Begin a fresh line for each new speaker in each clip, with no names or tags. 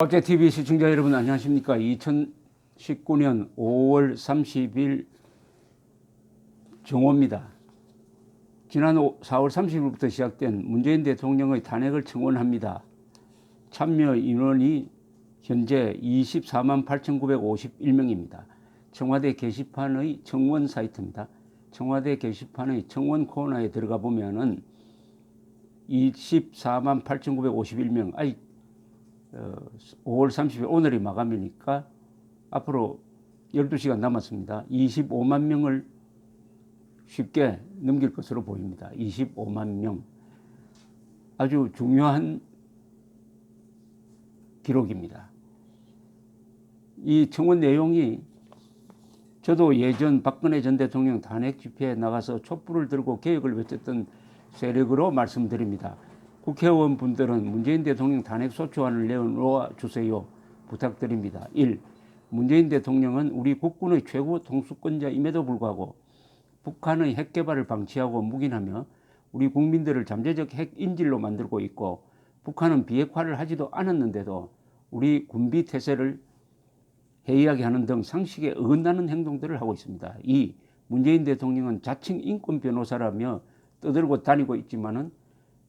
국제TV 시청자 여러분 안녕하십니까. 2019년 5월 30일 정오입니다. 지난 4월 30일부터 시작된 문재인 대통령의 탄핵을 청원합니다. 참여 인원이 현재 24만 8,951명입니다. 청와대 게시판의 청원 사이트입니다. 청와대 게시판의 청원 코너에 들어가 보면은 24만 8,951명, 5월 30일 오늘이 마감이니까 앞으로 12시간 남았습니다. 25만 명을 쉽게 넘길 것으로 보입니다. 25만 명. 아주 중요한 기록입니다. 이 청원 내용이 저도 예전 박근혜 전 대통령 탄핵 집회에 나가서 촛불을 들고 개혁을 외쳤던 세력으로 말씀드립니다. 국회의원 분들은 문재인 대통령 탄핵 소추안을 내놓아 주세요. 부탁드립니다. 1. 문재인 대통령은 우리 국군의 최고 통수권자임에도 불구하고 북한의 핵 개발을 방치하고 묵인하며 우리 국민들을 잠재적 핵 인질로 만들고 있고, 북한은 비핵화를 하지도 않았는데도 우리 군비 태세를 해이하게 하는 등 상식에 어긋나는 행동들을 하고 있습니다. 2. 문재인 대통령은 자칭 인권 변호사라며 떠들고 다니고 있지만은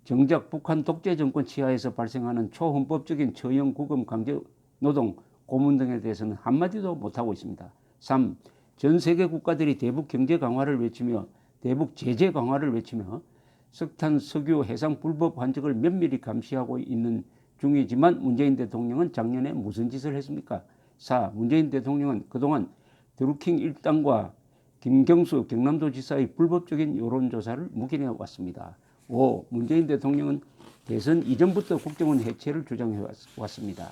정작 북한 독재 정권 치하에서 발생하는 초헌법적인 처형, 구금, 강제 노동, 고문 등에 대해서는 한마디도 못하고 있습니다. 3. 전 세계 국가들이 대북 경제 강화를 외치며 대북 제재 강화를 외치며 석탄, 석유, 해상 불법 환적을 면밀히 감시하고 있는 중이지만 문재인 대통령은 작년에 무슨 짓을 했습니까? 4. 문재인 대통령은 그동안 드루킹 일당과 김경수 경남도지사의 불법적인 여론조사를 묵인해 왔습니다. 5. 문재인 대통령은 대선 이전부터 국정원 해체를 주장해 왔습니다.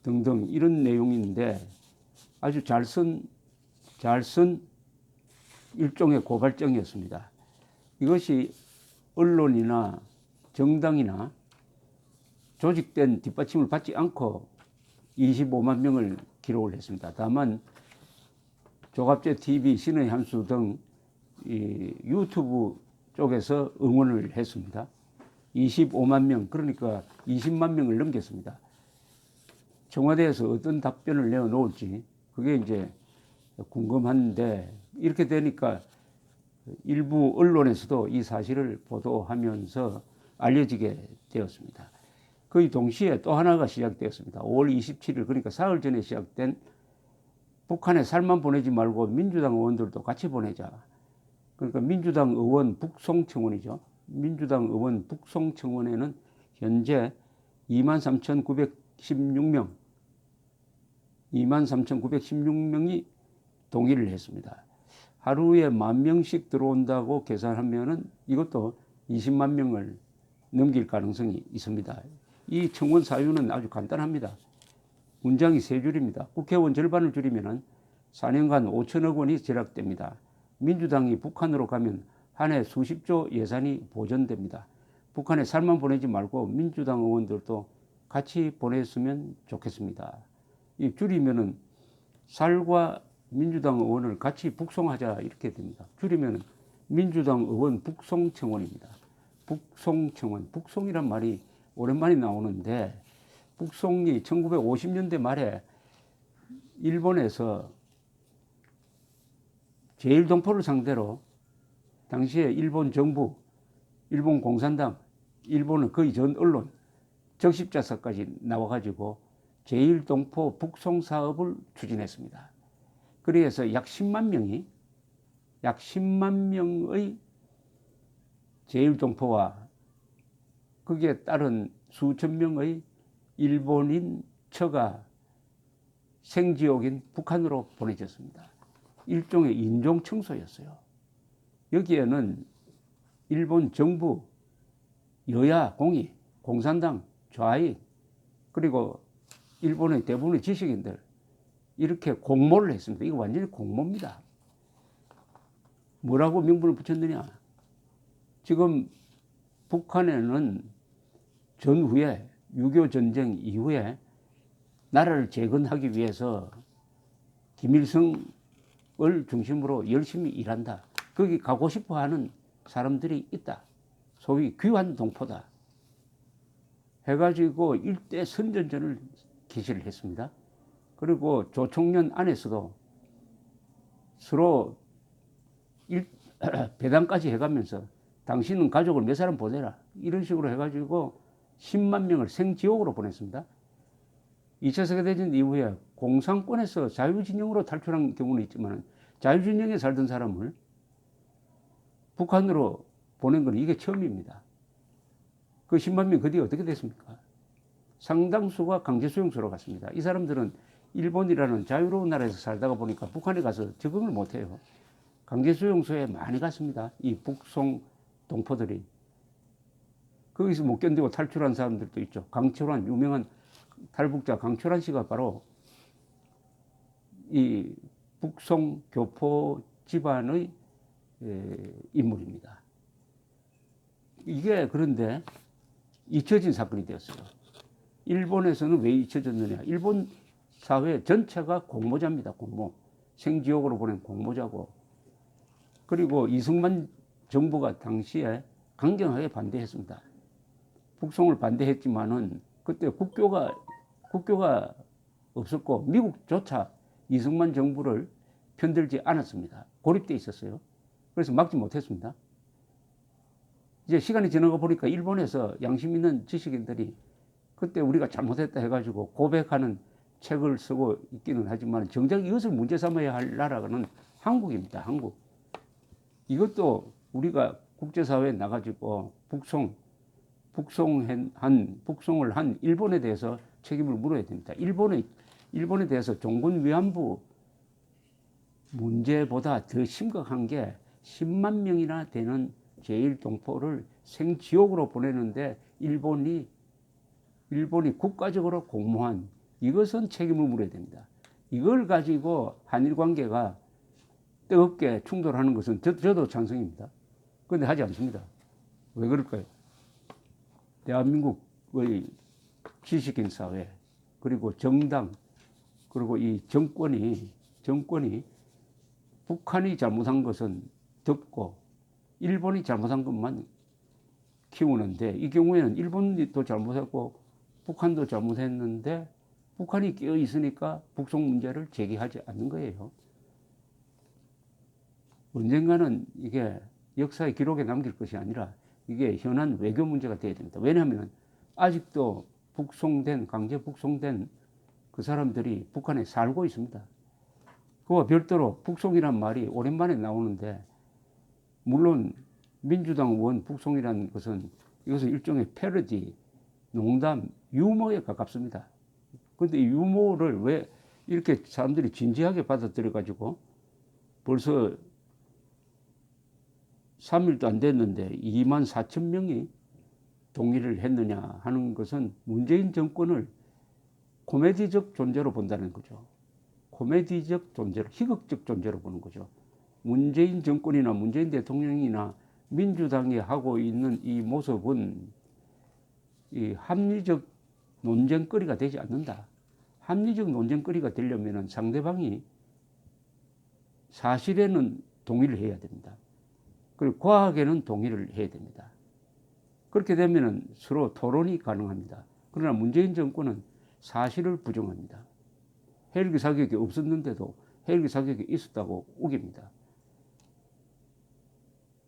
등등 이런 내용인데 아주 잘 쓴 일종의 고발장이었습니다. 이것이 언론이나 정당이나 조직된 뒷받침을 받지 않고 25만 명을 기록을 했습니다. 다만 조갑제TV, 신의 한수 등 유튜브 쪽에서 응원을 했습니다. 25만 명, 그러니까 20만 명을 넘겼습니다. 청와대에서 어떤 답변을 내어놓을지 그게 이제 궁금한데, 이렇게 되니까 일부 언론에서도 이 사실을 보도하면서 알려지게 되었습니다. 거의 동시에 또 하나가 시작되었습니다. 5월 27일, 그러니까 사흘 전에 시작된 북한에 살만 보내지 말고 민주당 의원들도 같이 보내자. 그러니까 민주당 의원 북송청원이죠. 민주당 의원 북송청원에는 현재 23,916명이 동의를 했습니다. 하루에 10,000명씩 들어온다고 계산하면은 이것도 20만 명을 넘길 가능성이 있습니다. 이 청원 사유는 아주 간단합니다. 문장이 3줄입니다. 국회의원 절반을 줄이면은 4년간 5천억 원이 절약됩니다. 민주당이 북한으로 가면 한 해 수십조 예산이 보전됩니다. 북한에 살만 보내지 말고 민주당 의원들도 같이 보냈으면 좋겠습니다. 이 줄이면은 살과 민주당 의원을 같이 북송하자 이렇게 됩니다. 줄이면은 민주당 의원 북송청원입니다. 북송청원, 북송이란 말이 오랜만에 나오는데, 북송이 1950년대 말에 일본에서 제1동포를 상대로 당시에 일본 정부, 일본 공산당, 일본은 거의 전 언론, 적십자사까지 나와가지고 제1동포 북송 사업을 추진했습니다. 그래서 약 10만 명의 제1동포와 거기에 따른 수천 명의 일본인 처가 생지옥인 북한으로 보내졌습니다. 일종의 인종 청소였어요. 여기에는 일본 정부, 여야, 공의, 공산당, 좌익, 그리고 일본의 대부분의 지식인들 이렇게 공모를 했습니다. 이거 완전히 공모입니다. 뭐라고 명분을 붙였느냐? 지금 북한에는 전후에 6.25 전쟁 이후에 나라를 재건하기 위해서 김일성을 중심으로 열심히 일한다. 거기 가고 싶어 하는 사람들이 있다. 소위 귀환 동포다. 해가지고 일대 선전전을 개시를 했습니다. 그리고 조총련 안에서도 서로 배당까지 해가면서 당신은 가족을 몇 사람 보내라 이런 식으로 해가지고 10만 명을 생지옥으로 보냈습니다. 2차 세계대전 이후에 공산권에서 자유진영으로 탈출한 경우는 있지만 자유진영에 살던 사람을 북한으로 보낸 건 이게 처음입니다. 그 10만 명 그 뒤에 어떻게 됐습니까? 상당수가 강제수용소로 갔습니다. 이 사람들은 일본이라는 자유로운 나라에서 살다가 보니까 북한에 가서 적응을 못해요. 강제수용소에 많이 갔습니다. 이 북송 동포들이. 거기서 못 견디고 탈출한 사람들도 있죠. 강철환, 유명한 탈북자 강철환 씨가 바로 이 북송 교포 집안의 인물입니다. 이게 그런데 잊혀진 사건이 되었어요. 일본에서는 왜 잊혀졌느냐. 일본 사회 전체가 공모자입니다. 공모. 생지옥으로 보낸 공모자고. 그리고 이승만 정부가 당시에 강경하게 반대했습니다. 북송을 반대했지만은 그때 국교가 없었고 미국조차 이승만 정부를 편들지 않았습니다. 고립돼 있었어요. 그래서 막지 못했습니다. 이제 시간이 지나가 보니까 일본에서 양심 있는 지식인들이 그때 우리가 잘못했다 해가지고 고백하는 책을 쓰고 있기는 하지만 정작 이것을 문제 삼아야 할 나라는 한국입니다. 한국. 이것도 우리가 국제사회에 나가지고 북송을 한 일본에 대해서 책임을 물어야 됩니다. 일본에 대해서 종군 위안부 문제보다 더 심각한 게 10만 명이나 되는 제1동포를 생지옥으로 보내는데 일본이 국가적으로 공모한 이것은 책임을 물어야 됩니다. 이걸 가지고 한일 관계가 뜨겁게 충돌하는 것은 저도 찬성입니다. 그런데 하지 않습니다. 왜 그럴까요? 대한민국의 지식인 사회 그리고 정당 그리고 이 정권이 북한이 잘못한 것은 덮고 일본이 잘못한 것만 키우는데 이 경우에는 일본도 잘못했고 북한도 잘못했는데 북한이 끼어 있으니까 북송 문제를 제기하지 않는 거예요. 언젠가는 이게 역사의 기록에 남길 것이 아니라 이게 현안 외교 문제가 되어야 됩니다. 왜냐하면 아직도 강제 북송된 그 사람들이 북한에 살고 있습니다. 그와 별도로 북송이란 말이 오랜만에 나오는데 물론 민주당 의원 북송이라는 것은 이것은 일종의 패러디, 농담, 유머에 가깝습니다. 그런데 이 유머를 왜 이렇게 사람들이 진지하게 받아들여 가지고 벌써 3일도 안 됐는데 2만 4천 명이 동의를 했느냐 하는 것은 문재인 정권을 코미디적 존재로 본다는 거죠. 코미디적 존재로, 희극적 존재로 보는 거죠. 문재인 정권이나 문재인 대통령이나 민주당이 하고 있는 이 모습은 이 합리적 논쟁거리가 되지 않는다. 합리적 논쟁거리가 되려면 상대방이 사실에는 동의를 해야 됩니다. 그리고 과학에는 동의를 해야 됩니다. 그렇게 되면 서로 토론이 가능합니다. 그러나 문재인 정권은 사실을 부정합니다. 헬기 사격이 없었는데도 헬기 사격이 있었다고 우깁니다.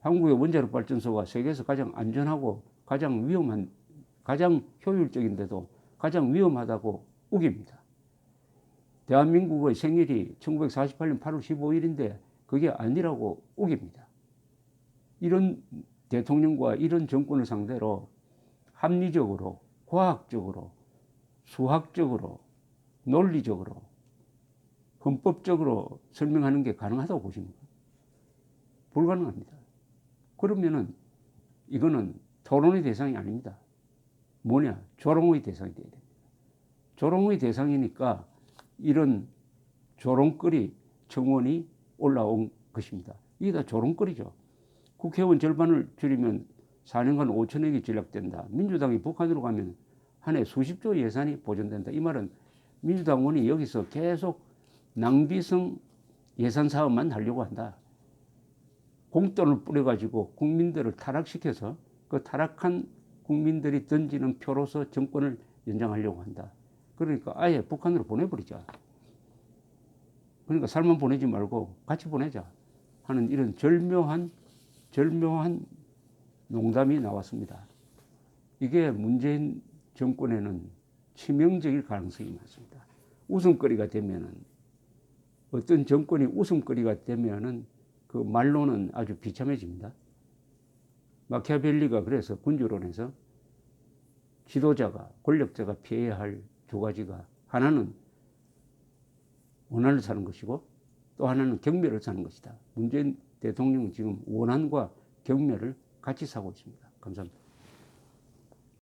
한국의 원자력 발전소가 세계에서 가장 안전하고 가장 효율적인데도 가장 위험하다고 우깁니다. 대한민국의 생일이 1948년 8월 15일인데 그게 아니라고 우깁니다. 이런 대통령과 이런 정권을 상대로 합리적으로, 과학적으로, 수학적으로, 논리적으로, 헌법적으로 설명하는 게 가능하다고 보십니까? 불가능합니다. 그러면은 이거는 토론의 대상이 아닙니다. 뭐냐? 조롱의 대상이 돼야 됩니다. 조롱의 대상이니까 이런 조롱거리 청원이 올라온 것입니다. 이게 다 조롱거리죠. 국회의원 절반을 줄이면 4년간 5천억이 절약된다. 민주당이 북한으로 가면 한 해 수십조 예산이 보존된다. 이 말은 민주당 의원이 여기서 계속 낭비성 예산 사업만 하려고 한다. 공돈을 뿌려가지고 국민들을 타락시켜서 그 타락한 국민들이 던지는 표로서 정권을 연장하려고 한다. 그러니까 아예 북한으로 보내버리자. 그러니까 살만 보내지 말고 같이 보내자 하는 이런 절묘한 농담이 나왔습니다. 이게 문재인 정권에는 치명적일 가능성이 많습니다. 웃음거리가 되면은, 어떤 정권이 웃음거리가 되면은 그 말로는 아주 비참해집니다. 마키아벨리가 그래서 군주론에서 지도자가, 권력자가 피해야 할 두 가지가, 하나는 원한을 사는 것이고 또 하나는 경멸을 사는 것이다. 문재인 대통령은 지금 원한과 경멸을 같이 사고 있습니다. 감사합니다.